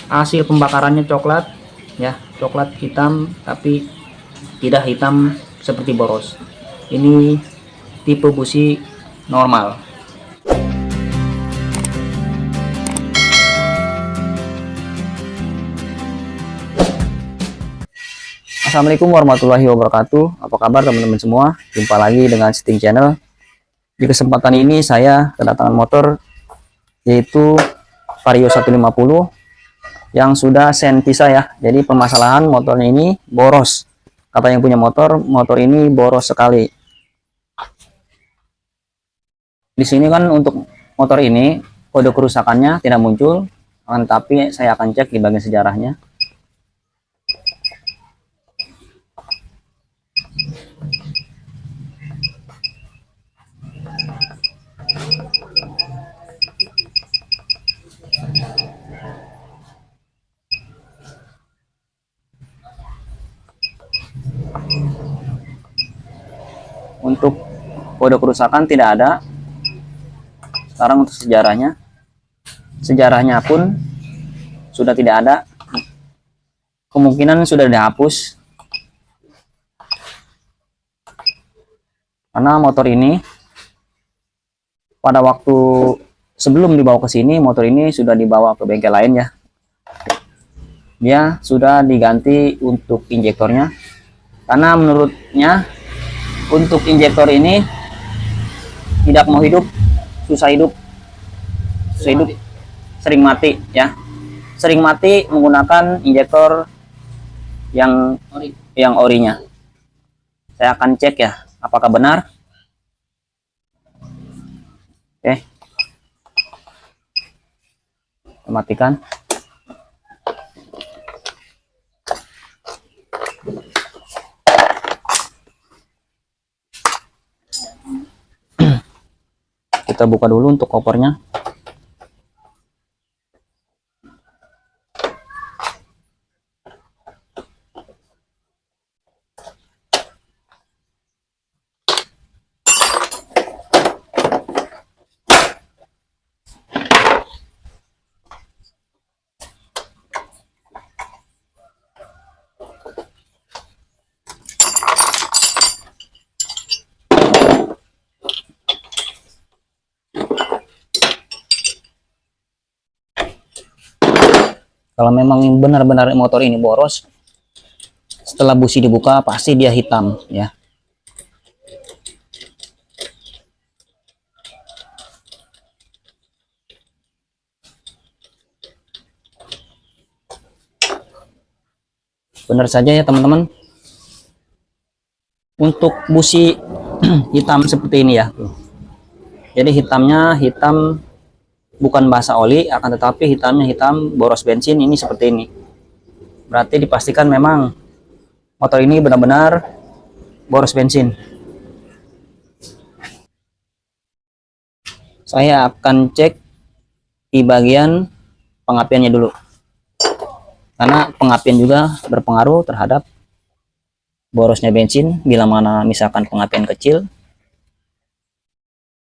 hasil pembakarannya coklat ya, coklat hitam tapi tidak hitam seperti boros. Ini tipe busi normal. Assalamualaikum warahmatullahi wabarakatuh. Apa kabar teman-teman semua? Jumpa lagi dengan Setting Channel. Di kesempatan ini saya kedatangan motor yaitu Vario 150 yang sudah sentisa ya. Jadi permasalahan motornya ini boros. Kata yang punya motor ini boros sekali. Di sini kan untuk motor ini kode kerusakannya tidak muncul, tapi saya akan cek di bagian sejarahnya. Untuk kode kerusakan tidak ada. Sekarang untuk sejarahnya pun sudah tidak ada, kemungkinan sudah dihapus karena motor ini pada waktu sebelum dibawa ke sini, motor ini sudah dibawa ke bengkel lain ya. Dia sudah diganti untuk injektornya karena menurutnya untuk injektor ini tidak mau hidup, susah hidup, sering mati ya, sering mati menggunakan injektor yang orinya. Saya akan cek ya apakah benar. Oke, matikan. Kita buka dulu untuk kopernya. Kalau memang benar-benar motor ini boros, setelah busi dibuka pasti dia hitam ya. Benar saja ya teman-teman. Untuk busi hitam seperti ini ya. Jadi hitamnya hitam bukan basa oli, akan tetapi hitamnya hitam boros bensin. Ini seperti ini. Berarti dipastikan memang motor ini benar-benar boros bensin. Saya akan cek di bagian pengapiannya dulu, karena pengapian juga berpengaruh terhadap borosnya bensin. Bila mana misalkan pengapian kecil,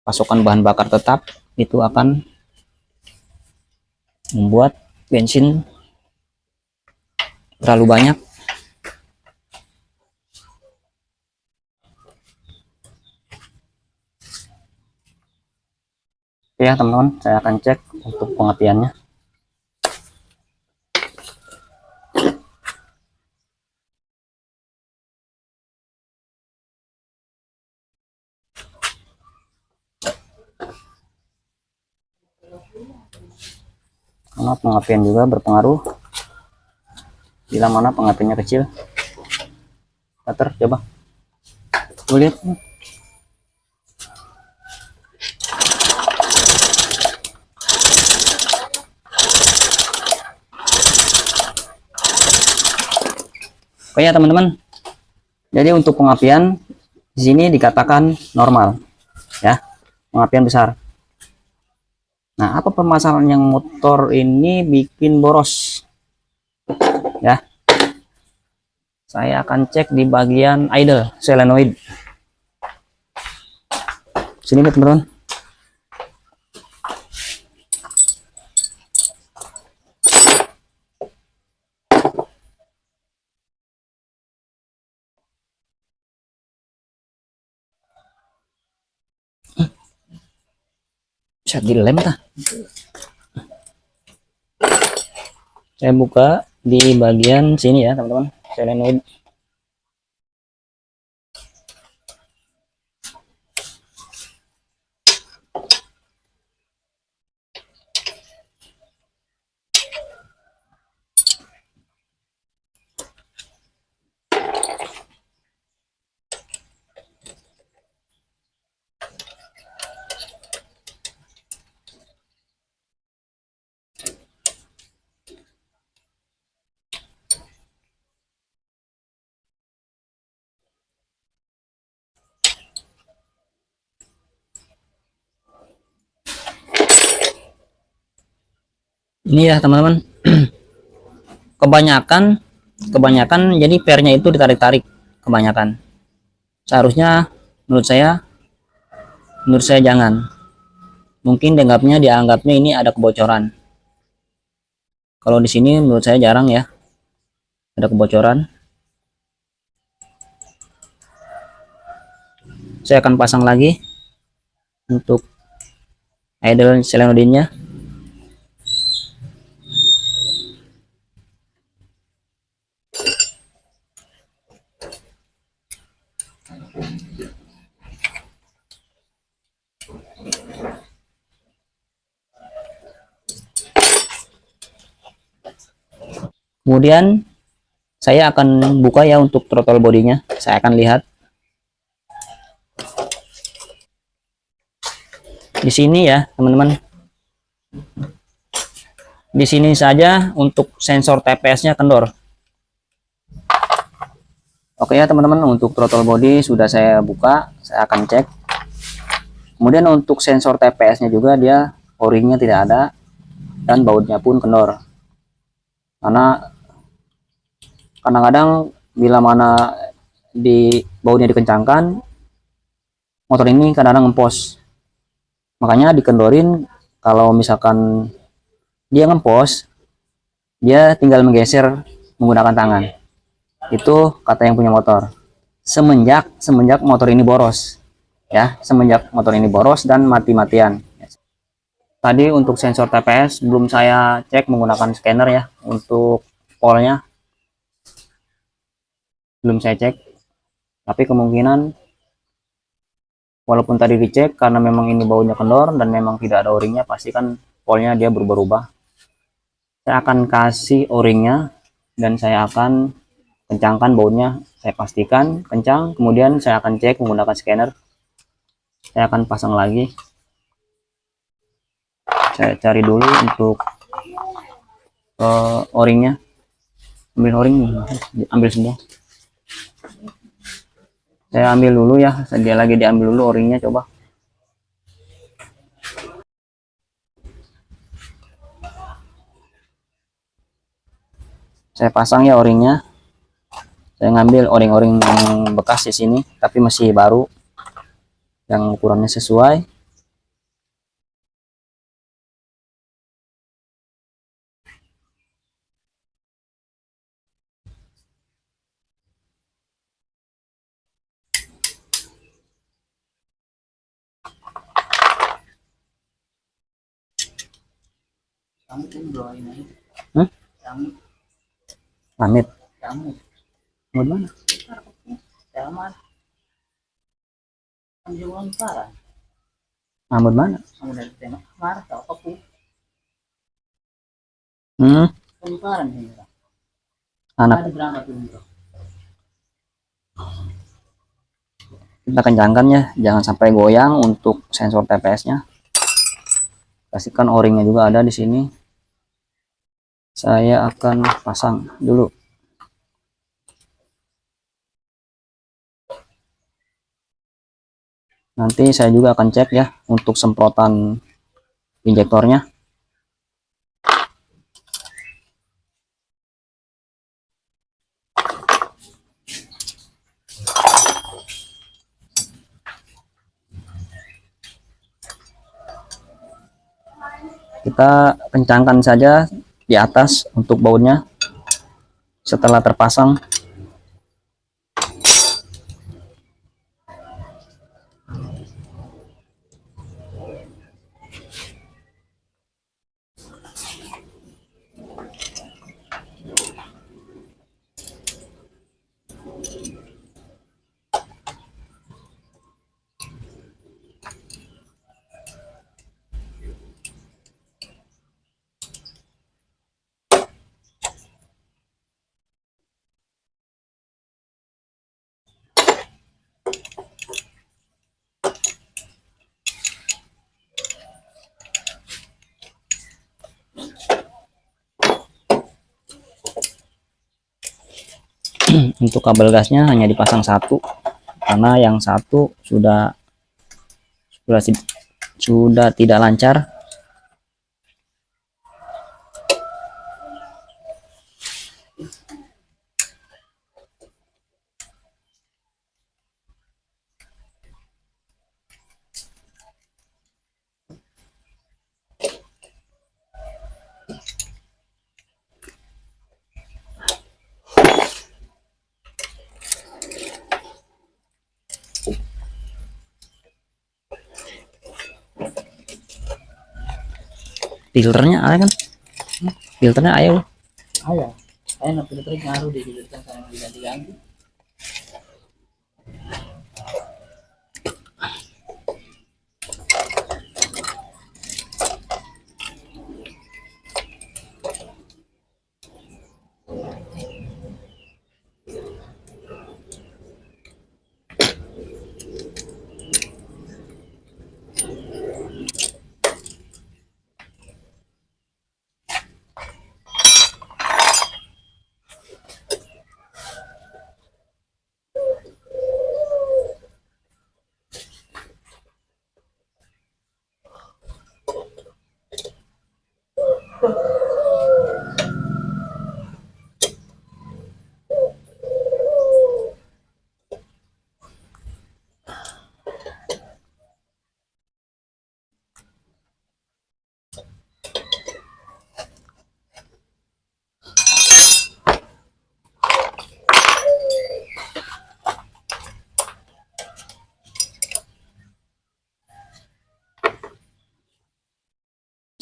pasokan bahan bakar tetap, itu akan membuat bensin terlalu banyak. Oke ya teman-teman, saya akan cek untuk pengapiannya. Karena pengapian juga berpengaruh. Bila mana pengapiannya kecil, starter coba lihat. Oke ya teman-teman, jadi untuk pengapian di sini dikatakan normal ya, pengapian besar. Nah, apa permasalahan yang motor ini bikin boros ya? Saya akan cek di bagian idle solenoid. Sini teman-teman. Cat dilem tah. Saya buka di bagian sini ya teman-teman, solenoid. Ini ya teman-teman, kebanyakan jadi pernya itu ditarik-tarik kebanyakan. Seharusnya menurut saya jangan. Mungkin dianggapnya ini ada kebocoran. Kalau di sini menurut saya jarang ya ada kebocoran. Saya akan pasang lagi untuk idle solenoidnya. Kemudian saya akan buka ya untuk throttle bodinya. Saya akan lihat di sini ya teman-teman. Di sini saja untuk sensor TPS-nya kendor. Oke ya teman-teman, untuk throttle body sudah saya buka, saya akan cek. Kemudian untuk sensor TPS-nya juga dia o-ringnya tidak ada dan bautnya pun kendor. Karena kadang-kadang bila mana di bautnya dikencangkan, motor ini kadang-kadang ngempos. Makanya dikendorin. Kalau misalkan dia ngempos, dia tinggal menggeser menggunakan tangan. Itu kata yang punya motor. Semenjak motor ini boros ya, semenjak motor ini boros dan mati-matian. Tadi untuk sensor TPS belum saya cek menggunakan scanner ya. Untuk polnya belum saya cek, tapi kemungkinan walaupun tadi dicek, karena memang ini baunya kendor dan memang tidak ada o-ringnya, pasti kan polnya dia berubah-ubah. Saya akan kasih o-ringnya dan saya akan kencangkan bautnya. Saya pastikan kencang, kemudian saya akan cek menggunakan scanner. Saya akan pasang lagi. Saya cari dulu untuk o-ringnya. Ambil o-ring, ambil semua. Saya ambil dulu ya, dia lagi diambil dulu o-ringnya, coba. Saya pasang ya o-ringnya. Saya ngambil o-ring yang bekas di sini, tapi masih baru, yang ukurannya sesuai. Hmm? Pamit. Mau mana? Mahmud mana? Anak. Kita kencangkan ya, jangan sampai goyang untuk sensor TPS-nya. Pastikan o-ringnya juga ada di sini. Saya akan pasang dulu. Nanti saya juga akan cek ya untuk semprotan injektornya. Kita kencangkan saja di atas untuk bautnya. Setelah terpasang, Untuk kabel gasnya hanya dipasang satu karena yang satu sudah sudah tidak lancar. Filternya ada kan? Filternya ayo. Ada. Saya nak filter ngaruh di filter karena diganti-ganti.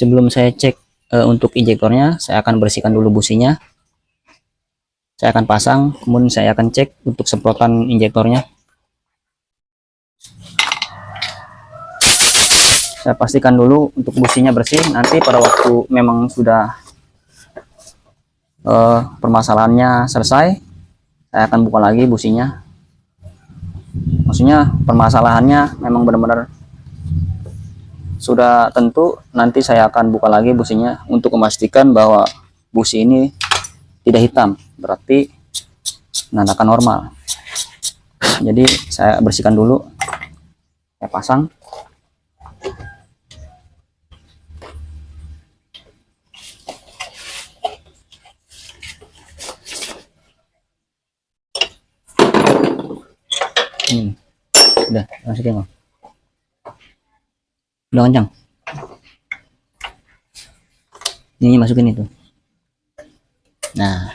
Sebelum saya cek untuk injektornya, saya akan bersihkan dulu businya. Saya akan pasang, kemudian saya akan cek untuk semprotan injektornya. Saya pastikan dulu untuk businya bersih. Nanti pada waktu memang sudah permasalahannya selesai, saya akan buka lagi businya. Maksudnya permasalahannya memang benar-benar sudah tentu, nanti saya akan buka lagi businya untuk memastikan bahwa busi ini tidak hitam, berarti menandakan normal. Jadi saya bersihkan dulu, saya pasang. Udah masukin loh, udah kencang ini, masukin itu. Nah,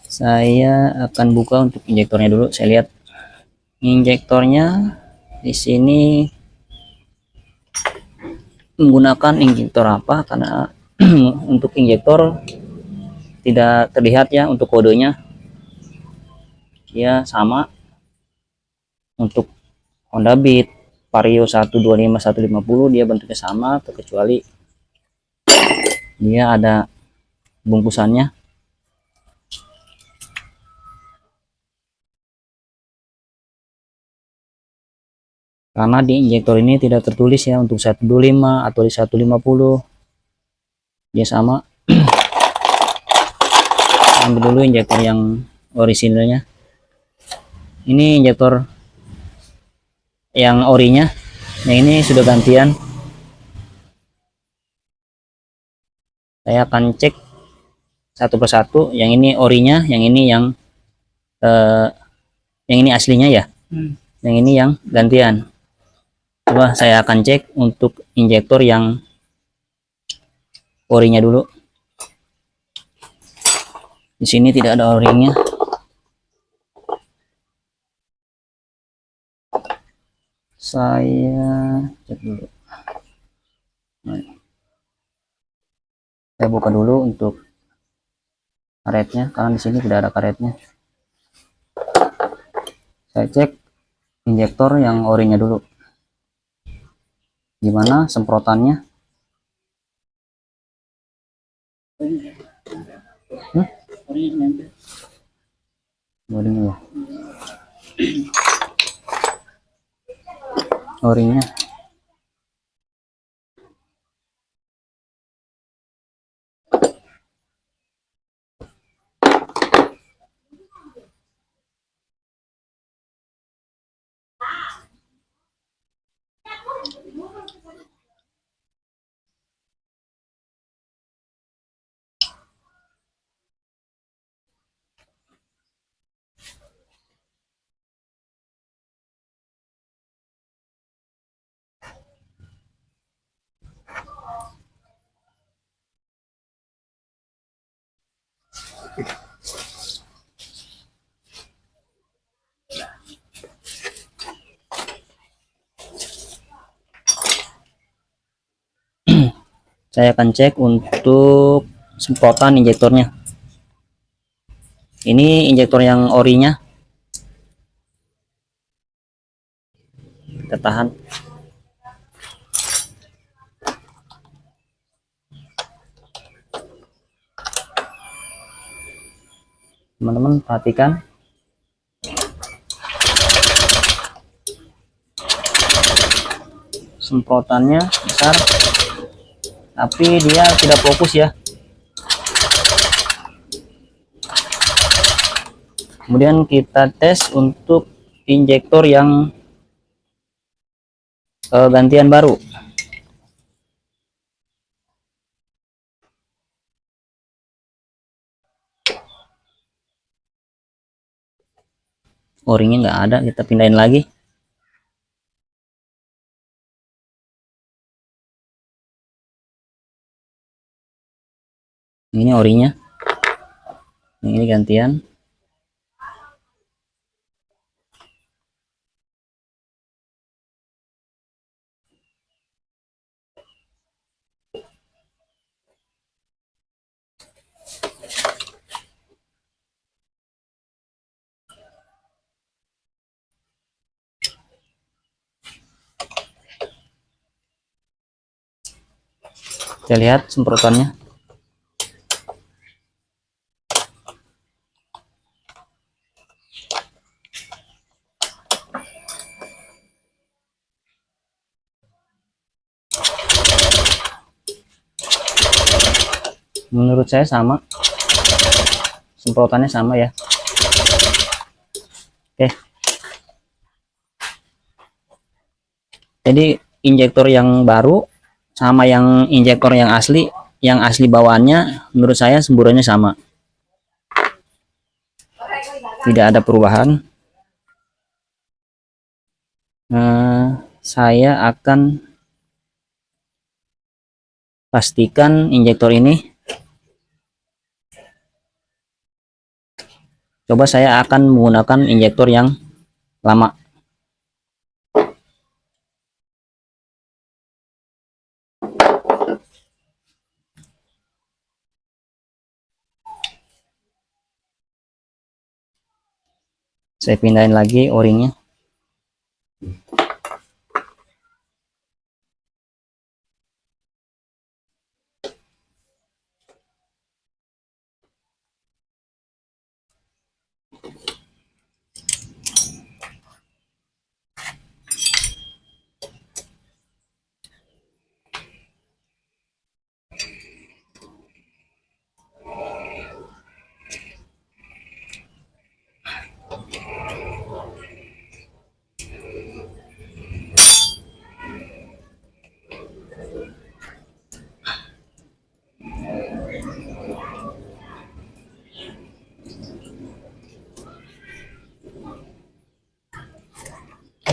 saya akan buka untuk injektornya dulu. Saya lihat injektornya di sini menggunakan injektor apa, karena untuk injektor tidak terlihat ya. Untuk kodenya dia sama untuk Honda Beat Vario 125 150, dia bentuknya sama, terkecuali dia ada bungkusannya. Karena di injektor ini tidak tertulis ya untuk 125 atau di 150, dia sama. Ambil dulu injektor yang orisinalnya. Ini injektor yang orinya, yang ini sudah gantian. Saya akan cek satu persatu. Yang ini orinya, yang ini yang ini aslinya ya, yang ini yang gantian. Coba saya akan cek untuk injektor yang orinya dulu. Di sini tidak ada orinya. Saya cek dulu. Saya buka dulu untuk karetnya, karena di sini tidak ada karetnya. Saya cek injektor yang orinya dulu. Gimana semprotannya? Orinya ya. Orinya. Saya akan cek untuk semprotan injektornya. Ini injektor yang orinya. Kita tahan. Teman-teman perhatikan. Semprotannya besar, tapi dia tidak fokus ya. Kemudian kita tes untuk injektor yang gantian baru. O-ringnya nggak ada, kita pindahin lagi. Ini orinya, ini gantian. Kita lihat semprotannya. Menurut saya sama, semprotannya sama ya. Oke, jadi injektor yang baru sama yang injektor yang asli bawaannya menurut saya semburannya sama, tidak ada perubahan. Saya akan pastikan injektor ini. Coba saya akan menggunakan injektor yang lama. Saya pindahin lagi o-ringnya.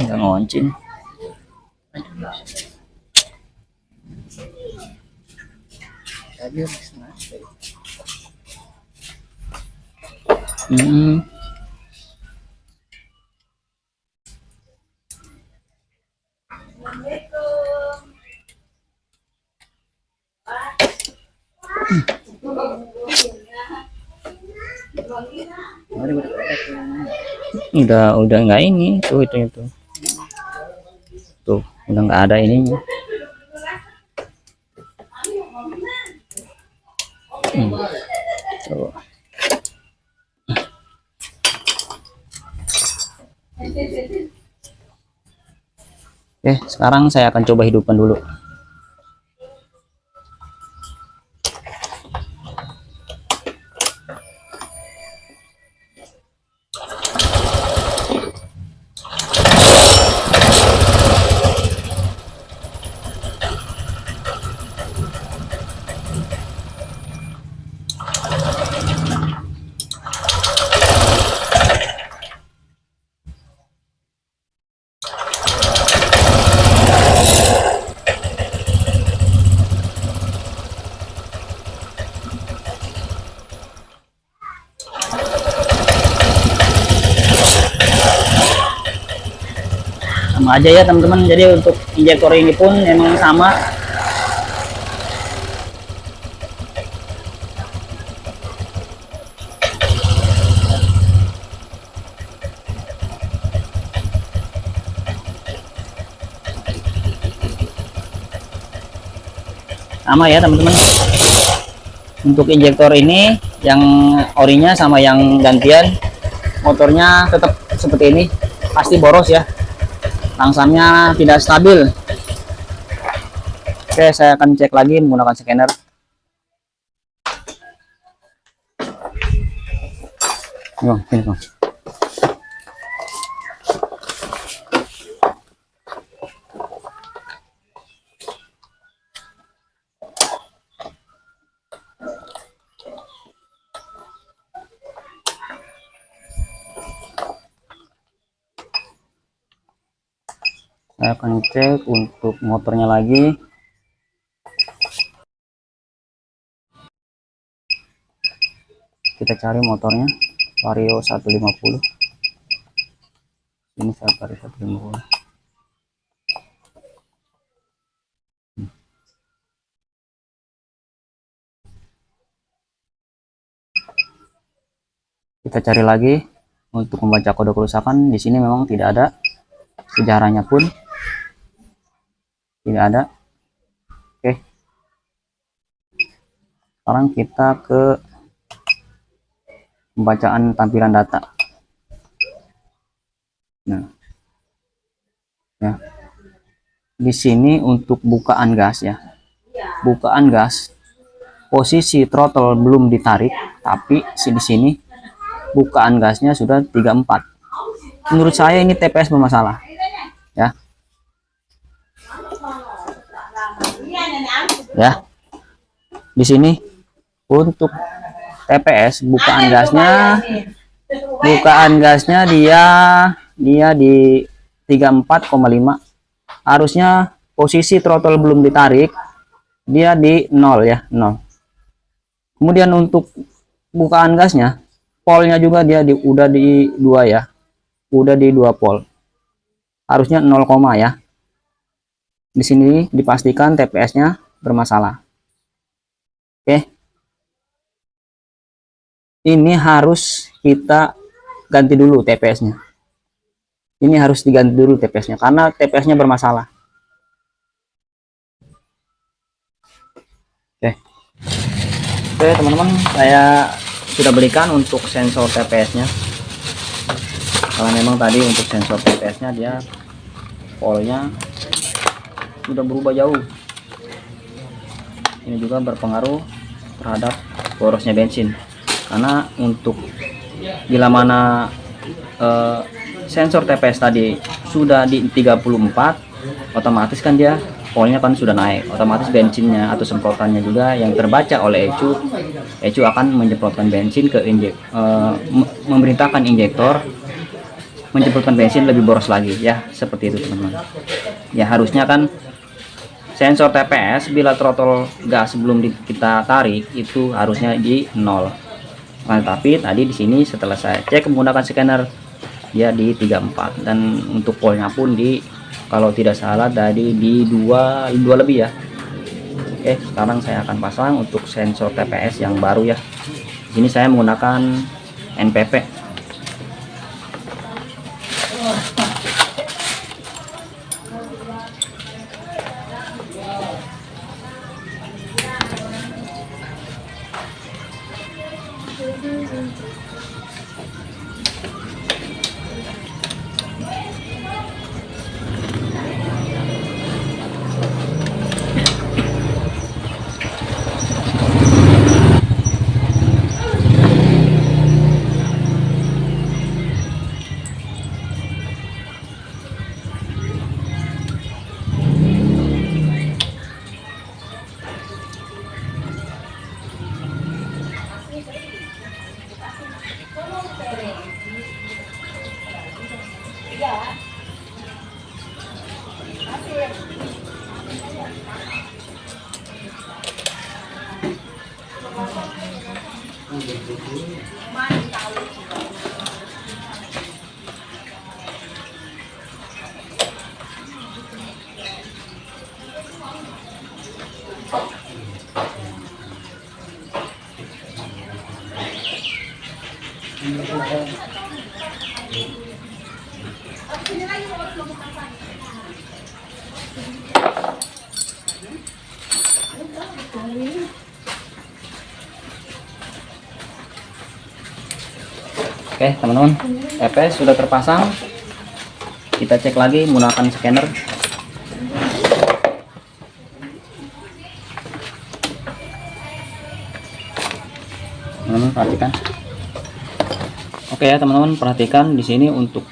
Nggak ngoncin. Udah nggak ini tuh itu tuh udah nggak ada ininya. Tuh. Oke, sekarang saya akan coba hidupkan dulu. sama aja ya teman-teman. Jadi untuk injektor ini pun memang sama. Sama ya teman-teman. Untuk injektor ini yang orinya sama yang gantian, motornya tetap seperti ini, pasti boros ya, langsamnya tidak stabil. Oke, saya akan cek lagi menggunakan scanner. Yo, sini, Bang. Saya akan cek untuk motornya lagi. Kita cari motornya Vario 150. Ini saya cari 150. Kita cari lagi untuk membaca kode kerusakan. Di sini memang tidak ada, sejarahnya pun tidak ada. Oke, sekarang kita ke pembacaan tampilan data. Nah, ya, di sini untuk bukaan gas ya, bukaan gas posisi throttle belum ditarik, tapi di sini bukaan gasnya sudah 34. Menurut saya ini TPS bermasalah ya. Ya, di sini untuk TPS bukaan gasnya dia di 34,5. Harusnya posisi throttle belum ditarik, dia di 0 ya, 0. Kemudian untuk bukaan gasnya, polnya juga dia udah di 2 ya, udah di 2 pol, harusnya 0, ya. Di sini dipastikan TPS-nya bermasalah. Oke, ini harus kita ganti dulu TPS-nya. Ini harus diganti dulu TPS-nya karena TPS-nya bermasalah. Oke teman-teman, saya sudah berikan untuk sensor TPS-nya. Karena memang tadi untuk sensor TPS-nya dia polnya sudah berubah jauh. Ini juga berpengaruh terhadap borosnya bensin. Karena untuk bila mana sensor TPS tadi sudah di 34, otomatis kan dia polnya kan sudah naik, otomatis bensinnya atau semprotannya juga yang terbaca oleh ECU akan menyemprotkan bensin ke memerintahkan injektor menyemprotkan bensin lebih boros lagi ya, seperti itu teman-teman. Ya harusnya kan sensor TPS bila throttle gas sebelum kita tarik itu harusnya di 0. Nah, tapi tadi di sini setelah saya cek menggunakan scanner dia di 34 dan untuk polnya pun di, kalau tidak salah tadi di 2 lebih ya. Oke, sekarang saya akan pasang untuk sensor TPS yang baru ya. Di sini saya menggunakan NPP. Oke teman-teman, TPS sudah terpasang. Kita cek lagi menggunakan scanner. Teman-teman perhatikan. Oke ya teman-teman, perhatikan di sini untuk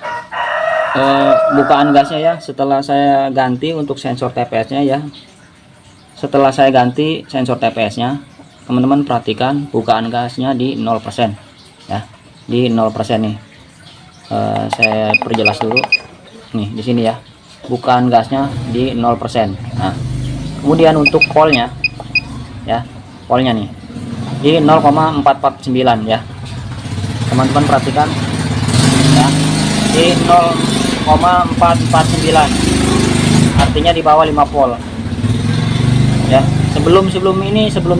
bukaan gasnya ya. Setelah saya ganti untuk sensor TPS-nya ya. Setelah saya ganti sensor TPS-nya, teman-teman perhatikan bukaan gasnya di 0% ya. Di 0% nih. Saya perjelas dulu. Nih di sini ya. Bukaan gasnya di 0%. Nah, kemudian untuk polnya ya. Polnya nih di 0,449 ya. Teman-teman perhatikan ya. Di 0,449. Artinya di bawah 5 volt. Ya, sebelum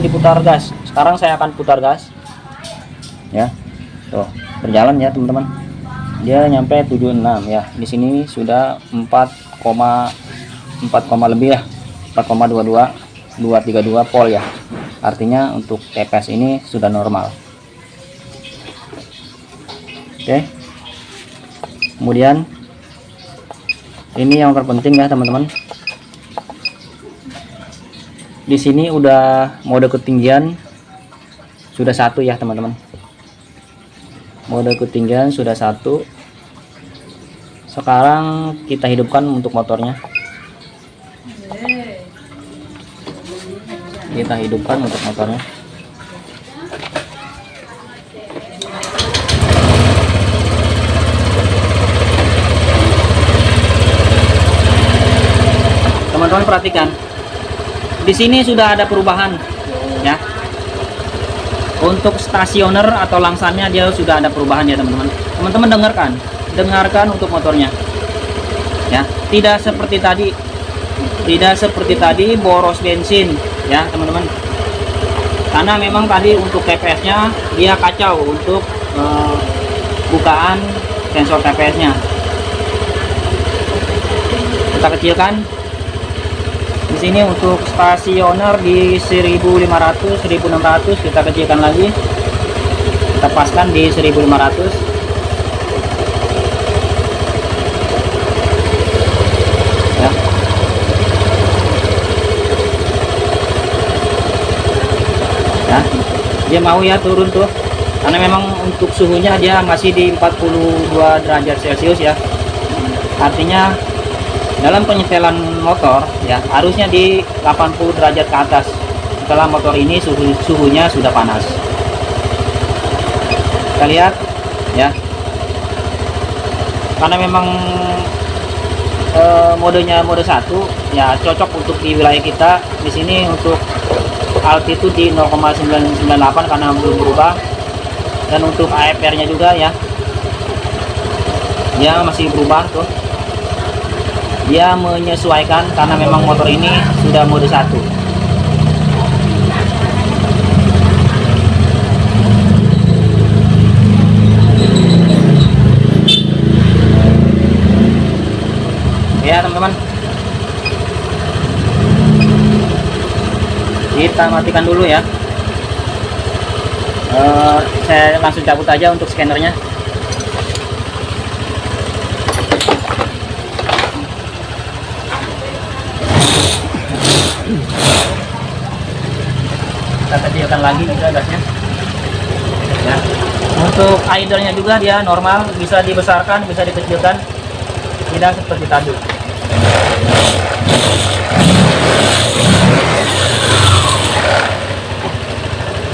diputar gas. Sekarang saya akan putar gas. Ya. Tuh, berjalan ya teman-teman. Dia nyampe 76 ya. Di sini sudah 4, lebih ya. 4,22 232 volt ya. Artinya untuk TPS ini sudah normal. Oke. Kemudian ini yang terpenting ya teman-teman. Di sini udah mode ketinggian sudah 1 ya teman-teman. Mode ketinggian sudah 1. Sekarang kita hidupkan untuk motornya. Kita hidupkan untuk motornya. Teman-teman perhatikan. Di sini sudah ada perubahan ya. Untuk stasioner atau langsannya dia sudah ada perubahan ya teman-teman. Teman-teman dengarkan untuk motornya ya. Tidak seperti tadi boros bensin ya teman-teman. Karena memang tadi untuk TPS nya dia kacau untuk bukaan sensor TPS nya. Kita kecilkan. Di sini untuk stasioner di 1500 1600 kita kecilkan lagi. Kita paskan di 1500. Ya. Ya. Dia mau ya turun tuh. Karena memang untuk suhunya dia masih di 42 derajat Celcius ya. Artinya dalam penyetelan motor ya harusnya di 80 derajat ke atas. Setelah motor ini suhunya sudah panas. Kita lihat ya. Karena memang modenya mode 1 ya cocok untuk di wilayah kita. Di sini untuk altitude di 0,998 karena belum berubah. Dan untuk AFR-nya juga ya. Dia masih berubah tuh. Dia menyesuaikan karena memang motor ini sudah mode 1. Ya teman-teman, kita matikan dulu ya. Saya langsung cabut aja untuk scannernya. Kita kecilkan lagi juga gasnya ya. Untuk idle-nya juga dia normal, bisa dibesarkan, bisa dikecilkan, tidak seperti tadi.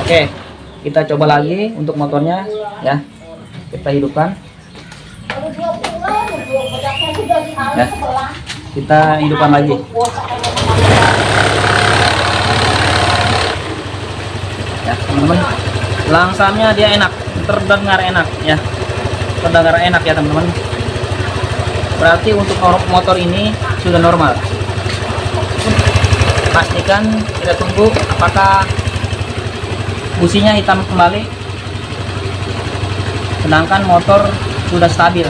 Oke, kita coba lagi untuk motornya ya. Kita hidupkan ya. Kita hidupkan lagi. Ya teman-teman, langsamnya dia enak, terdengar enak ya, terdengar enak ya teman-teman. Berarti untuk motor ini sudah normal. Pastikan kita tunggu apakah businya hitam kembali. sedangkan motor sudah stabil.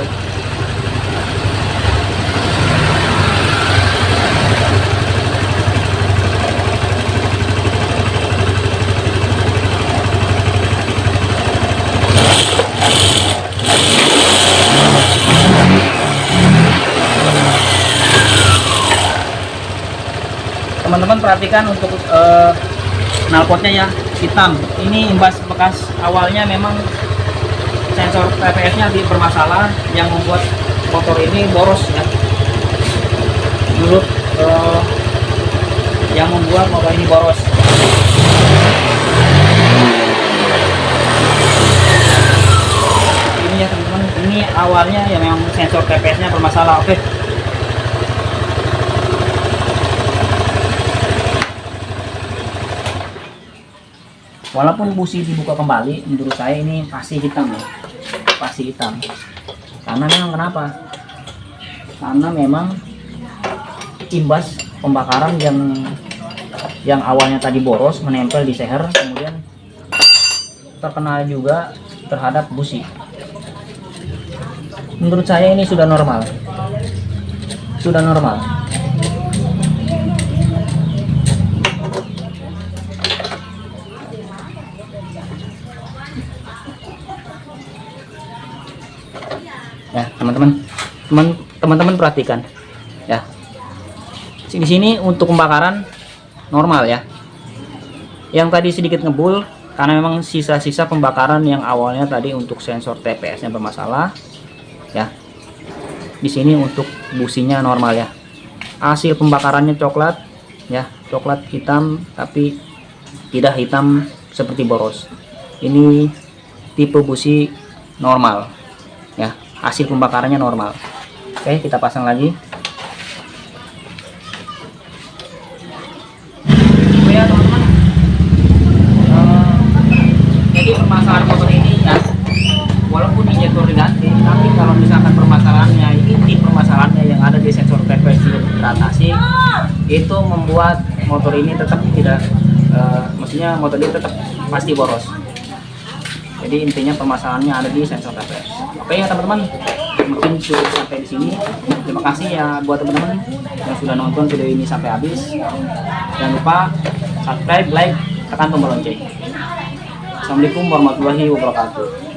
Teman-teman perhatikan untuk knalpotnya ya, hitam. Ini imbas bekas awalnya, memang sensor TPS-nya bermasalah yang membuat motor ini boros ya. Menurut yang membuat motor ini boros. Ini ya teman-teman, ini awalnya ya memang sensor TPS-nya bermasalah. Oke. Walaupun busi dibuka kembali, menurut saya ini pasti hitam ya, pasti hitam. Karena memang kenapa? Karena memang imbas pembakaran yang awalnya tadi boros menempel di seher, kemudian terkena juga terhadap busi. Menurut saya ini sudah normal, sudah normal. Ya teman-teman perhatikan ya, di sini untuk pembakaran normal ya. Yang tadi sedikit ngebul karena memang sisa-sisa pembakaran yang awalnya tadi untuk sensor TPS yang bermasalah ya. Di sini untuk businya normal ya. Hasil pembakarannya coklat ya, coklat hitam tapi tidak hitam seperti boros. Ini tipe busi normal ya. Hasil pembakarannya normal. Oke, kita pasang lagi. Ya teman-teman, jadi permasalahan motor ini ya, walaupun injektor diganti, tapi kalau misalkan permasalahannya inti permasalahannya yang ada di sensor TPS tidak teratasi, itu membuat motor ini tetap tidak, maksudnya motor ini tetap pasti boros. Jadi intinya permasalahannya ada di sensor TPS. Oke ya teman-teman, mungkin cukup sampai di sini. Terima kasih ya buat teman-teman yang sudah nonton video ini sampai habis. Jangan lupa subscribe, like, tekan tombol lonceng. Assalamualaikum warahmatullahi wabarakatuh.